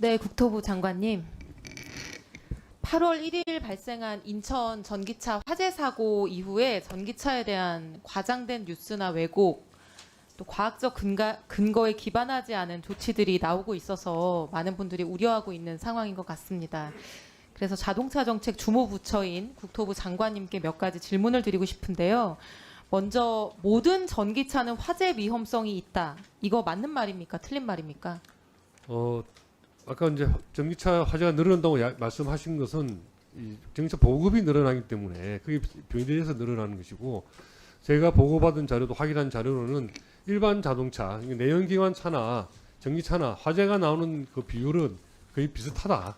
네, 국토부 장관님. 8월 1일 발생한 인천 전기차 화재 사고 이후에 전기차에 대한 과장된 뉴스나 왜곡, 또 과학적 근거에 기반하지 않은 조치들이 나오고 있어서 많은 분들이 우려하고 있는 상황인 것 같습니다. 그래서 자동차 정책 주무부처인 국토부 장관님께 몇 가지 질문을 드리고 싶은데요. 먼저 모든 전기차는 화재 위험성이 있다. 이거 맞는 말입니까? 틀린 말입니까? 아까 이제 전기차 화재가 늘어난다고 말씀하신 것은 이 전기차 보급이 늘어나기 때문에 그게 병리에서 늘어나는 것이고, 제가 보고받은 자료도 확인한 자료로는 일반 자동차, 내연기관 차나 전기차나 화재가 나오는 그 비율은 거의 비슷하다.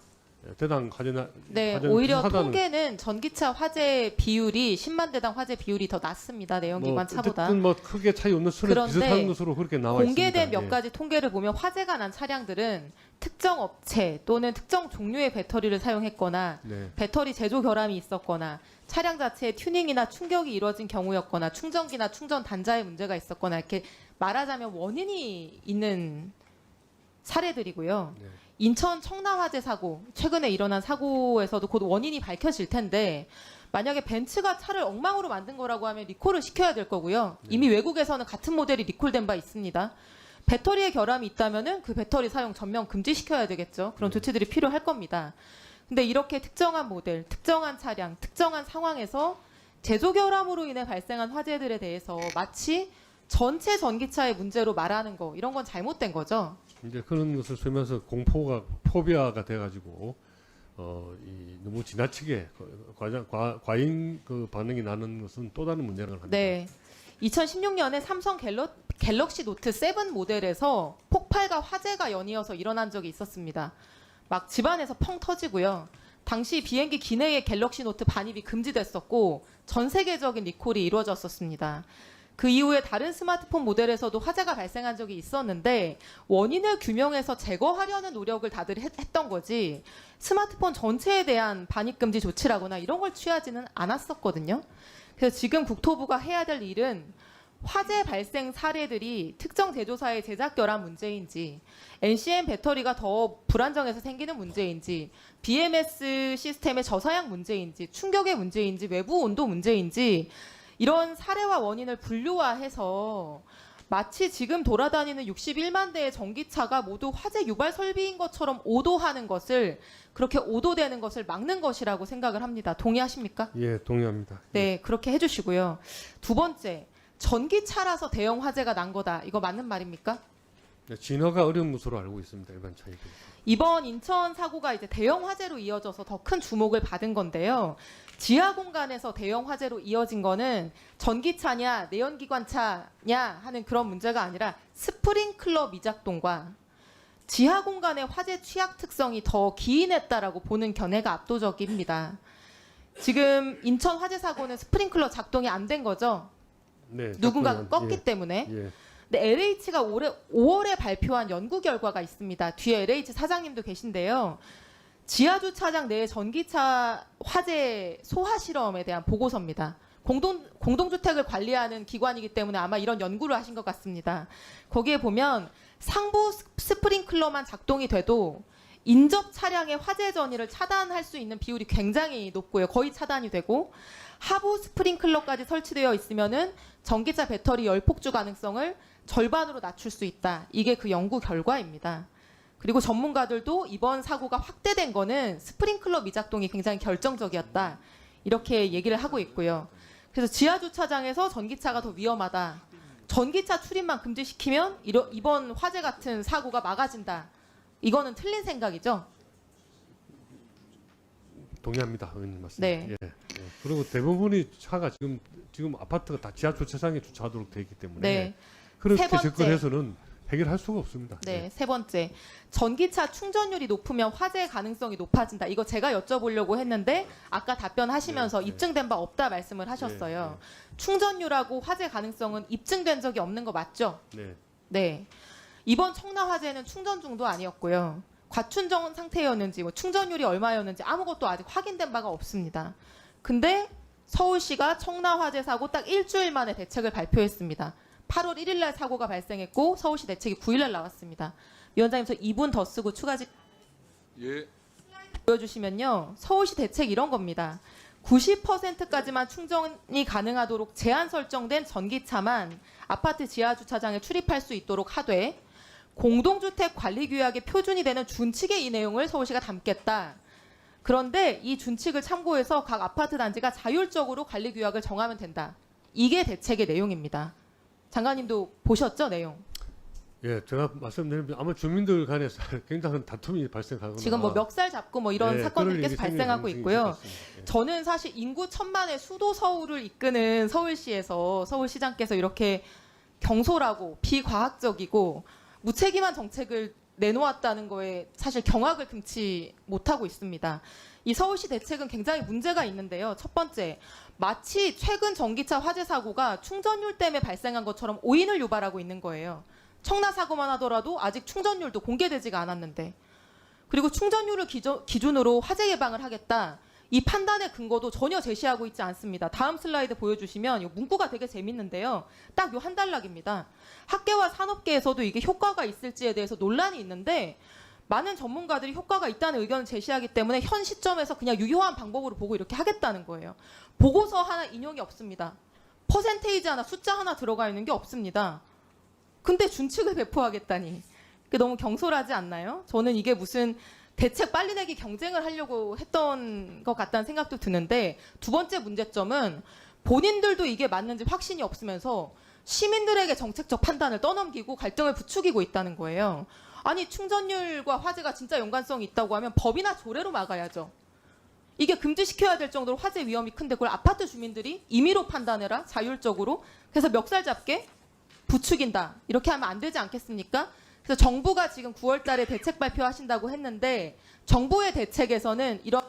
대당 화재나 네, 화재는 오히려 비슷하다는. 통계는 전기차 화재 비율이 10만 대당 화재 비율이 더 낮습니다. 내연기관 차보다. 어쨌든 뭐 크게 차이 없는 수는 그런데 비슷한 것으로 그렇게 나와 공개된 있습니다. 몇 가지 통계를 보면 화재가 난 차량들은 특정 업체 또는 특정 종류의 배터리를 사용했거나 네. 배터리 제조 결함이 있었거나 차량 자체의 튜닝이나 충격이 이루어진 경우였거나 충전기나 충전 단자에 문제가 있었거나 이렇게 말하자면 원인이 있는 사례들이고요. 네. 인천 청라 화재 사고, 최근에 일어난 사고에서도 곧 원인이 밝혀질 텐데 만약에 벤츠가 차를 엉망으로 만든 거라고 하면 리콜을 시켜야 될 거고요. 이미 외국에서는 같은 모델이 리콜된 바 있습니다. 배터리에 결함이 있다면은 그 배터리 사용 전면 금지시켜야 되겠죠. 그런 조치들이 필요할 겁니다. 근데 이렇게 특정한 모델, 특정한 차량, 특정한 상황에서 제조 결함으로 인해 발생한 화재들에 대해서 마치 전체 전기차의 문제로 말하는 거, 이런 건 잘못된 거죠. 이제 그런 것을 쓰면서 포비아가 돼가지고 너무 지나치게 과잉 그 반응이 나는 것은 또 다른 문제라고 합니다. 네. 2016년에 삼성 갤럭시 노트 7 모델에서 폭발과 화재가 연이어서 일어난 적이 있었습니다. 막 집안에서 펑 터지고요. 당시 비행기 기내에 갤럭시 노트 반입이 금지됐었고 전 세계적인 리콜이 이루어졌었습니다. 그 이후에 다른 스마트폰 모델에서도 화재가 발생한 적이 있었는데 원인을 규명해서 제거하려는 노력을 다들 했던 거지 스마트폰 전체에 대한 반입 금지 조치라거나 이런 걸 취하지는 않았었거든요. 그래서 지금 국토부가 해야 될 일은 화재 발생 사례들이 특정 제조사의 제작 결함 문제인지, NCM 배터리가 더 불안정해서 생기는 문제인지, BMS 시스템의 저사양 문제인지, 충격의 문제인지, 외부 온도 문제인지 이런 사례와 원인을 분류화해서 마치 지금 돌아다니는 61만 대의 전기차가 모두 화재 유발 설비인 것처럼 오도하는 것을, 그렇게 오도되는 것을 막는 것이라고 생각을 합니다. 동의하십니까? 예, 동의합니다. 네, 그렇게 해주시고요. 두 번째, 전기차라서 대형 화재가 난 거다. 이거 맞는 말입니까? 진화가 어려운 것으로 알고 있습니다. 일반 차이들. 이번 인천 사고가 이제 대형 화재로 이어져서 더 큰 주목을 받은 건데요. 지하 공간에서 대형 화재로 이어진 거는 전기차냐 내연기관차냐 하는 그런 문제가 아니라 스프링클러 미작동과 지하 공간의 화재 취약 특성이 더 기인했다라고 보는 견해가 압도적입니다. 지금 인천 화재 사고는 스프링클러 작동이 안 된 거죠. 네, 누군가가 작동은, 껐기 때문에. 예. 근데 LH가 올해 5월에 발표한 연구 결과가 있습니다. 뒤에 LH 사장님도 계신데요. 지하주차장 내 전기차 화재 소화 실험에 대한 보고서입니다. 공동주택을 관리하는 기관이기 때문에 아마 이런 연구를 하신 것 같습니다. 거기에 보면 상부 스프링클러만 작동이 돼도 인접 차량의 화재 전이를 차단할 수 있는 비율이 굉장히 높고요. 거의 차단이 되고, 하부 스프링클러까지 설치되어 있으면은 전기차 배터리 열폭주 가능성을 절반으로 낮출 수 있다. 이게 그 연구 결과입니다. 그리고 전문가들도 이번 사고가 확대된 거는 스프링클러 미작동이 굉장히 결정적이었다. 이렇게 얘기를 하고 있고요. 그래서 지하주차장에서 전기차가 더 위험하다. 전기차 출입만 금지시키면 이번 화재 같은 사고가 막아진다. 이거는 틀린 생각이죠? 동의합니다, 의원님 말씀. 네. 예, 예. 그리고 대부분의 차가 지금 아파트가 다 지하 주차장에 주차하도록 되어 있기 때문에 네. 그렇게 세 번째. 접근해서는 해결할 수가 없습니다. 네, 예. 세 번째. 전기차 충전율이 높으면 화재 가능성이 높아진다. 이거 제가 여쭤보려고 했는데 아까 답변하시면서 네, 네. 입증된 바 없다 말씀을 하셨어요. 충전율하고 화재 가능성은 입증된 적이 없는 거 맞죠? 네. 네. 이번 청라 화재는 충전 중도 아니었고요. 과충전 상태였는지, 뭐 충전율이 얼마였는지 아무것도 아직 확인된 바가 없습니다. 근데 서울시가 청라 화재 사고 딱 일주일 만에 대책을 발표했습니다. 8월 1일 날 사고가 발생했고 서울시 대책이 9일 날 나왔습니다. 위원장님, 저 2분 더 쓰고 추가 예. 보여주시면요. 서울시 대책 이런 겁니다. 90%까지만 충전이 가능하도록 제한 설정된 전기차만 아파트 지하 주차장에 출입할 수 있도록 하되 공동주택 관리 규약의 표준이 되는 준칙에 이 내용을 서울시가 담겠다. 그런데 이 준칙을 참고해서 각 아파트 단지가 자율적으로 관리 규약을 정하면 된다. 이게 대책의 내용입니다. 장관님도 보셨죠, 내용? 예, 제가 말씀드린 아마 주민들 간에 굉장한 다툼이 발생하거나 지금 뭐 멱살 잡고 뭐 이런 예, 사건들이 그럴 계속 일이 생길 발생하고 가능성이 있고요. 있을 것 같습니다. 예. 저는 사실 인구 1000만의 수도 서울을 이끄는 서울시에서 서울시장께서 이렇게 경솔하고 비과학적이고 무책임한 정책을 내놓았다는 거에 사실 경악을 금치 못하고 있습니다. 이 서울시 대책은 굉장히 문제가 있는데요. 첫 번째, 마치 최근 전기차 화재 사고가 충전율 때문에 발생한 것처럼 오인을 유발하고 있는 거예요. 청라 사고만 하더라도 아직 충전율도 공개되지가 않았는데, 그리고 충전율을 기준으로 화재 예방을 하겠다. 이 판단의 근거도 전혀 제시하고 있지 않습니다. 다음 슬라이드 보여주시면 이 문구가 되게 재밌는데요. 딱 요 한 단락입니다. 학계와 산업계에서도 이게 효과가 있을지에 대해서 논란이 있는데 많은 전문가들이 효과가 있다는 의견을 제시하기 때문에 현 시점에서 그냥 유효한 방법으로 보고 이렇게 하겠다는 거예요. 보고서 하나 인용이 없습니다. 퍼센테이지 하나, 숫자 하나 들어가 있는 게 없습니다. 근데 준칙을 배포하겠다니. 그게 너무 경솔하지 않나요? 저는 이게 무슨 대책 빨리 내기 경쟁을 하려고 했던 것 같다는 생각도 드는데, 두 번째 문제점은 본인들도 이게 맞는지 확신이 없으면서 시민들에게 정책적 판단을 떠넘기고 갈등을 부추기고 있다는 거예요. 아니, 충전율과 화재가 진짜 연관성이 있다고 하면 법이나 조례로 막아야죠. 이게 금지시켜야 될 정도로 화재 위험이 큰데 그걸 아파트 주민들이 임의로 판단해라, 자율적으로. 그래서 멱살 잡게 부추긴다. 이렇게 하면 안 되지 않겠습니까? 그래서 정부가 지금 9월 달에 대책 발표하신다고 했는데 정부의 대책에서는 이런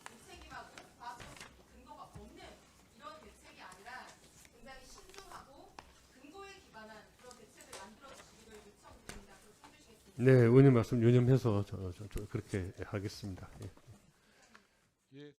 무책임하고 과학적 근거가 없는 이런 대책이 아니라 굉장히 신중하고 근거에 기반한 그런 대책을 만들어 주시기를 요청드립니다. 그렇게 해주시겠습니다. 네, 의원님 말씀 유념해서 저 그렇게 하겠습니다. 예. 예.